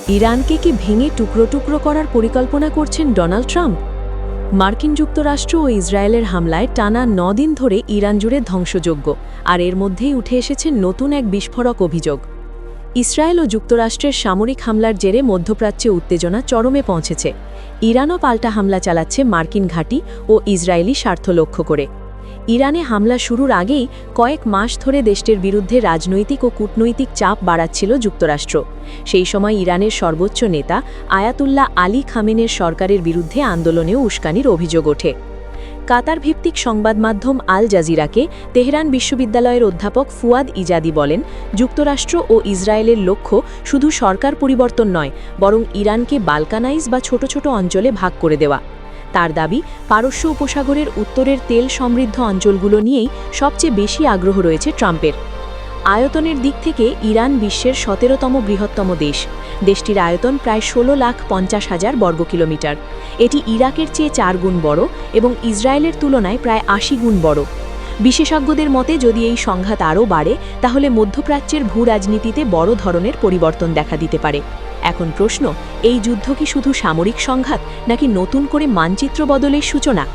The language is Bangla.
ইরানকে কি ভেঙে টুকরো টুকরো করার পরিকল্পনা করছেন ডোনাল্ড ট্রাম্প? মার্কিন যুক্তরাষ্ট্র ও ইসরায়েলের হামলায় টানা ৯ দিন ধরে ইরান জুড়ে ধ্বংসযজ্ঞ, আর এর মধ্যেই উঠে এসেছে নতুন এক বিস্ফোরক অভিযোগ। ইসরায়েল ও যুক্তরাষ্ট্রের সামরিক হামলার জেরে মধ্যপ্রাচ্যে উত্তেজনা চরমে পৌঁছেছে। ইরানও পাল্টা হামলা চালাচ্ছে মার্কিন ঘাঁটি ও ইসরায়েলি স্বার্থ লক্ষ্য করে। ইরানে হামলা শুরুর আগেই কয়েক মাস ধরে দেশটির বিরুদ্ধে রাজনৈতিক ও কূটনৈতিক চাপ বাড়াচ্ছিল যুক্তরাষ্ট্র। সেই সময় ইরানের সর্বোচ্চ নেতা আয়াতুল্লাহ আলী খামেনের সরকারের বিরুদ্ধে আন্দোলনেও উস্কানির অভিযোগ ওঠে। কাতার ভিত্তিক সংবাদ মাধ্যম আল জাজিরাকে তেহরান বিশ্ববিদ্যালয়ের অধ্যাপক ফুয়াদ ইজাদি বলেন, যুক্তরাষ্ট্র ও ইসরায়েলের লক্ষ্য শুধু সরকার পরিবর্তন নয়, বরং ইরানকে বালকানাইজ বা ছোট ছোট অঞ্চলে ভাগ করে দেওয়া। তার দাবি, পারস্য উপসাগরের উত্তরের তেল সমৃদ্ধ অঞ্চলগুলো নিয়েই সবচেয়ে বেশি আগ্রহ রয়েছে ট্রাম্পের। আয়তনের দিক থেকে ইরান বিশ্বের ১৭তম বৃহত্তম দেশ। দেশটির আয়তন প্রায় ১৬,৫০,০০০ বর্গ কিলোমিটার। এটি ইরাকের চেয়ে ৪ গুণ বড় এবং ইসরায়েলের তুলনায় প্রায় ৮০ গুণ বড়। বিশেষজ্ঞদের মতে, যদি এই সংঘাত আরও বাড়ে, তাহলে মধ্যপ্রাচ্যের ভূ-রাজনীতিতে বড় ধরনের পরিবর্তন দেখা দিতে পারে। এখন প্রশ্ন, এই যুদ্ধ কি শুধু সামরিক সংঘাত, নাকি নতুন করে মানচিত্র বদলের সূচনা?